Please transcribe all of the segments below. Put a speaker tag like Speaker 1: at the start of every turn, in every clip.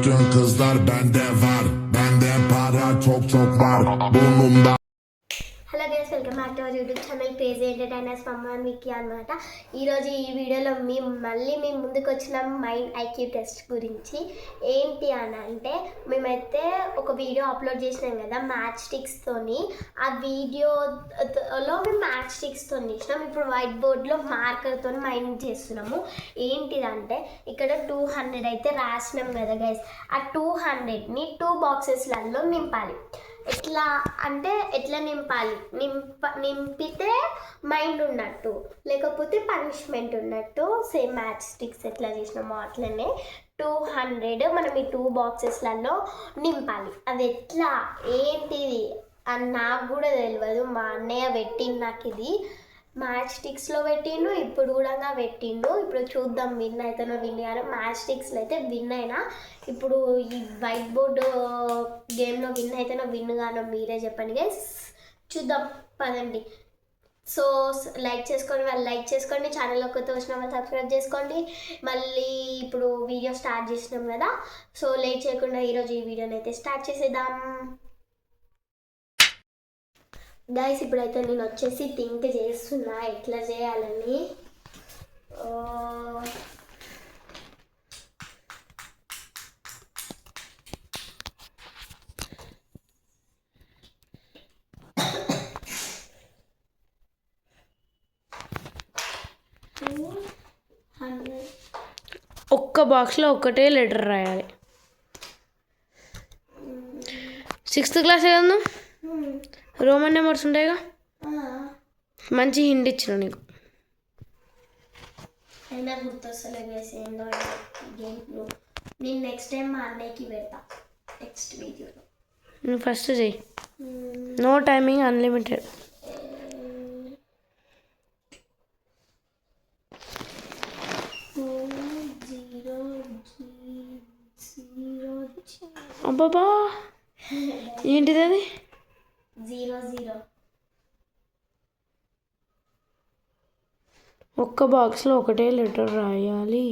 Speaker 1: Bütün kızlar bende var. Bende para çok çok var. Burnumda.
Speaker 2: Hello guys welcome back to our YouTube channel crazy entertainers మమ్మల్ని విక్కీ అనమాట. ఈరోజు ఈ వీడియోలో మేము ముందుకు వచ్చిన మైండ్ ఐక్యూ టెస్ట్ గురించి. ఏంటి అని అంటే మేమైతే ఒక వీడియో అప్లోడ్ చేసినాం కదా మ్యాచ్ స్టిక్స్తోని. ఆ వీడియోలో మేము మ్యాచ్ స్టిక్స్తో చేసినాం. ఇప్పుడు వైట్ బోర్డ్లో మార్కర్తో మైండ్ చేస్తున్నాము. ఏంటిదంటే ఇక్కడ 200 అయితే రాసినాం కదా గైస్. ఆ 200ని 2 బాక్సెస్లలో నింపాలి. ఎట్లా అంటే ఎట్లా నింపాలి, నింపితే మైండ్ ఉన్నట్టు, లేకపోతే పనిష్మెంట్ ఉన్నట్టు. సేమ్ మ్యాచ్ స్టిక్స్ ఎట్లా చేసినామో అట్లనే 200 మనం ఈ 2 బాక్సెస్లలో నింపాలి. అది ఎట్లా ఏంటిది అని నాకు కూడా తెలియదు. మా అన్నయ్య పెట్టిండు నాకు ఇది. మ్యాచ్ స్టిక్స్లో పెట్టిండు, ఇప్పుడు కూడా పెట్టిండు. ఇప్పుడు చూద్దాం విన్ అవుతానో విన్ కానో. మ్యాచ్ స్టిక్స్లో అయితే విన్ అయినా. ఇప్పుడు ఈ వైట్ బోర్డు గేమ్లో విన్ అవుతానో విన్ కానో మీరే చెప్పండి గైస్. చూద్దాం పదండి. సో లైక్ చేసుకోండి, వాళ్ళు లైక్ చేసుకోండి. ఛానల్లో కొత్త వచ్చిన వాళ్ళు సబ్స్క్రైబ్ చేసుకోండి. మళ్ళీ ఇప్పుడు వీడియో స్టార్ట్ చేసినాం కదా, సో లేట్ చేయకుండా ఈరోజు ఈ వీడియోని అయితే స్టార్ట్ చేసేద్దాం గైస్. ఇప్పుడైతే నేను వచ్చేసి థింక్ చేస్తున్నా ఎట్లా చేయాలని.
Speaker 3: ఒక్క బాక్స్లో ఒక్కటే లెటర్ రాయాలి. 6th క్లాస్ కదా, రోమన్ నెంబర్స్ ఉంటాయిగా. మంచి హింట్ ఇచ్చిన నీకు.
Speaker 2: అయినా గుర్తొస్తలే గైస్ ఏందో గేమ్లో. నేను నెక్స్ట్ టైం మా అన్నయ్యకి పెడతా నెక్స్ట్ వీడియోలో.
Speaker 3: నువ్వు ఫస్ట్ చెయ్యి. No timing, unlimited. అబ్బాబా ఏంటిది అది?
Speaker 2: 00.
Speaker 3: ఒక్క బాక్స్లో ఒకటే లెటర్ రాయాలి.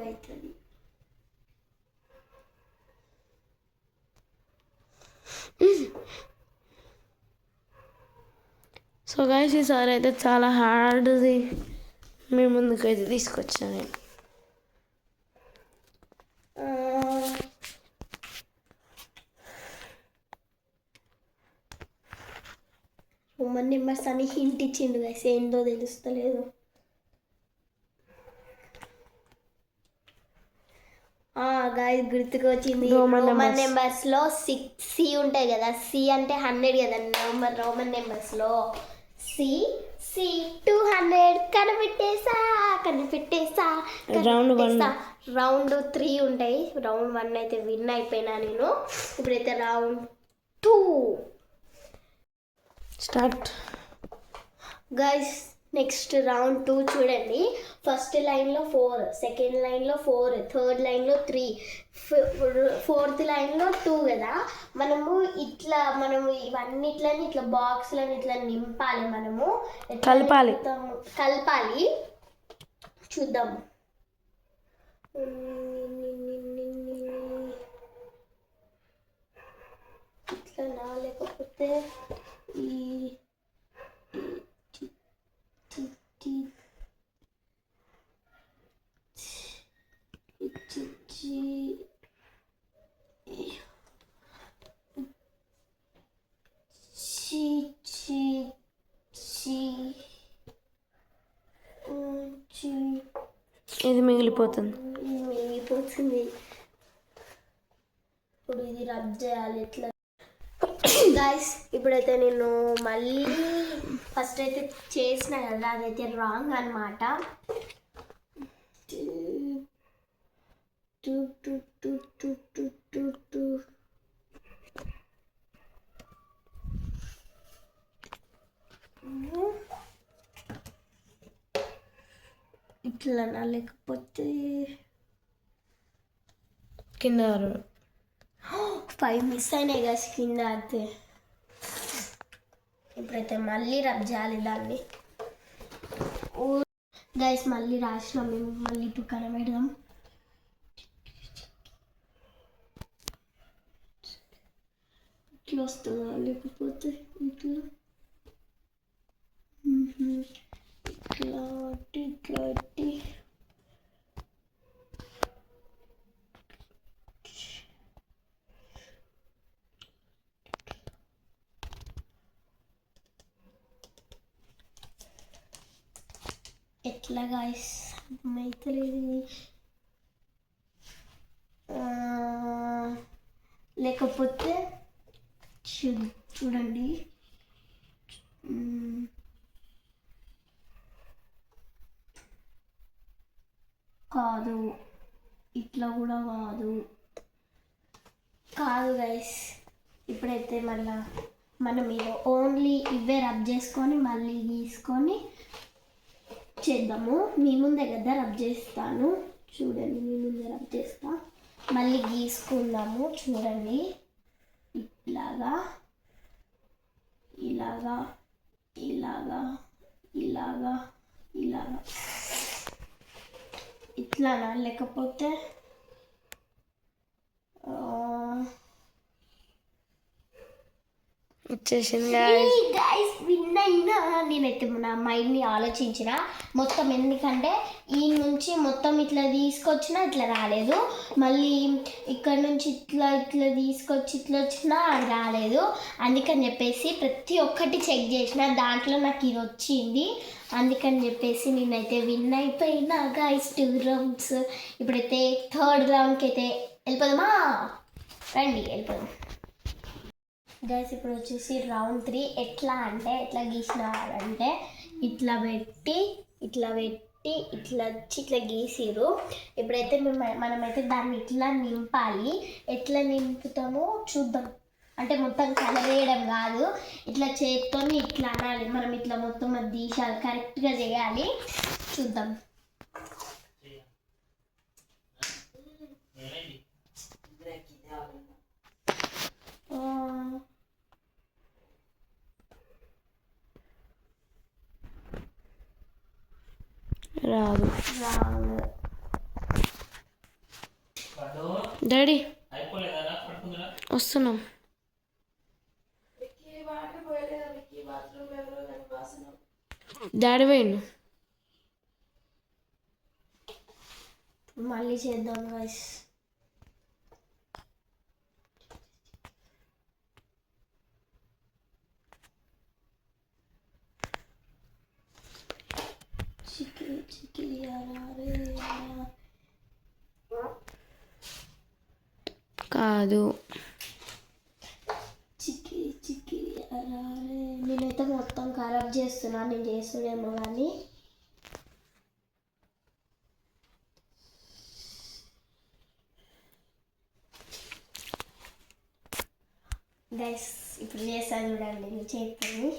Speaker 2: అవుతుంది.
Speaker 3: సో గైస్ ఈసారి అయితే చాలా హార్డ్ది మీ ముందుకైతే తీసుకొచ్చాను నేను.
Speaker 2: రోమన్ నెంబర్స్ అని హింట్ ఇచ్చిండు గైస్, ఏందో తెలుస్తలేదు. గాయస్ గుర్తుకు వచ్చింది. రోమన్ నెంబర్స్లో 6C ఉంటాయి కదా. సి అంటే 100 కదా. రోమన్ నెంబర్స్లో సి 200 కనిపెట్టేసా. రౌండ్ 3 ఉంటాయి. రౌండ్ 1 అయితే విన్ అయిపోయినా నేను. ఇప్పుడైతే round 2
Speaker 3: start
Speaker 2: guys. Next round 2 చూడండి. ఫస్ట్ లైన్లో 4, సెకండ్ లైన్లో 4, థర్డ్ లైన్లో 3, ఫోర్త్ లైన్లో 2 కదా. మనము ఇవన్నిట్లని ఇట్లా బాక్స్లని ఇట్లా నింపాలి. మనము కలపాలి. చూద్దాం. ఇట్లా లేకపోతే ఈ
Speaker 3: ఇది మిగిలిపోతుంది.
Speaker 2: ఇప్పుడు ఇది రబ్ చేయాలి ఎట్లా గైస్. ఇప్పుడైతే నేను మళ్ళీ ఫస్ట్ అయితే చేసిన కదా, అదైతే రాంగ్ అనమాట. ఇట్లా లేకపోతే
Speaker 3: కింద
Speaker 2: 5 మిస్ అయినాయి కదా కింద అయితే. ఇప్పుడైతే మళ్ళీ రబ్ చేయాలి దాన్ని. గైస్ మళ్ళీ రాసినాం మేము, మళ్ళీ ఇప్పుడు కనబెడదాం. ఇట్లా వస్తుందా లేకపోతే ఇట్లా ఇట్లా ఇట్లా ఎట్లా గాయస్ అర్థమవుతలేదు. లేకపోతే చూడండి కాదు, ఇట్లా కూడా కాదు గైస్. ఇప్పుడైతే మళ్ళా మనం ఇది ఓన్లీ ఇవే రబ్ చేసుకొని మళ్ళీ గీసుకొని చేద్దాము. మీ ముందే కదా రబ్ చేస్తాను, చూడండి. మీ ముందే రబ్ చేస్తా, మళ్ళీ గీసుకుందాము. చూడండి ఇలాగా ఇలాగా ఇలాగా ఇలాగా ఇలాగా ఇట్లానా, లేకపోతే
Speaker 3: వచ్చేసింది
Speaker 2: గైస్. విన్ అయినా నేనైతే నా మైండ్ని ఆలోచించిన మొత్తం, ఎందుకంటే ఈ నుంచి మొత్తం ఇట్లా తీసుకొచ్చినా ఇట్లా రాలేదు, మళ్ళీ ఇక్కడ నుంచి ఇట్లా ఇట్లా తీసుకొచ్చి ఇట్లా వచ్చినా అది రాలేదు. అందుకని చెప్పేసి ప్రతి ఒక్కటి చెక్ చేసిన, దాంట్లో నాకు ఇది వచ్చింది. అందుకని చెప్పేసి నేనైతే విన్ అయిపోయినా గైస్ 2 రౌండ్స్. ఇప్పుడైతే 3rd రౌండ్కి అయితే వెళ్ళిపోదామా? రండి వెళ్ళిపోదాం గైస్. ఇప్పుడు వచ్చేసి రౌండ్ 3. ఎట్లా అంటే ఎట్లా గీసినారంటే ఇట్లా పెట్టి ఇట్లా వచ్చి ఇట్లా గీసిరు. ఇప్పుడైతే మనమైతే దాన్ని ఇట్లా నింపాలి. ఎట్లా నింపుతామో చూద్దాం. అంటే మొత్తం కలర్ వేయడం కాదు, ఇట్లా చేతితో ఇట్లా అనాలి. మనం ఇట్లా మొత్తం అది తీసాలి, కరెక్ట్గా చేయాలి. చూద్దాం.
Speaker 3: రాదు. డాడీ వస్తున్నాం. డాడీ పోయిండు.
Speaker 2: మళ్ళీ చేద్దాం గైస్.
Speaker 3: కాదు,
Speaker 2: నేనైతే మొత్తం ఖరాబ్ చేస్తున్నా. నేను చేస్తుడేమో కానీ గైస్ ఇప్పుడు చేస్తాను చూడండి మీ చేతిని.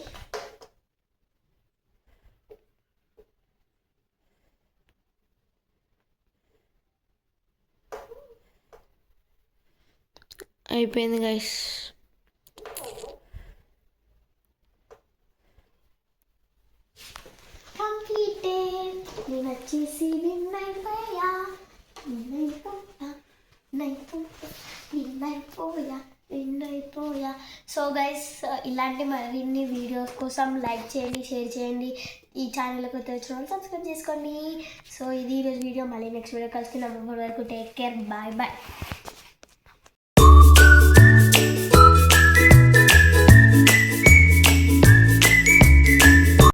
Speaker 3: అయిపోయింది గైస్.
Speaker 2: కంప్లీటెడ్. నేను వచ్చేసి విన్ అయిపోయా. సో గైస్ ఇలాంటి మరిన్ని వీడియోస్ కోసం లైక్ చేయండి, షేర్ చేయండి. ఈ ఛానల్కి వచ్చిన వాళ్ళు సబ్స్క్రైబ్ చేసుకోండి. సో ఇది ఈరోజు వీడియో. మళ్ళీ నెక్స్ట్ వీడియో కలుసుకున్నాం. వరకు టేక్ కేర్, బాయ్ బాయ్.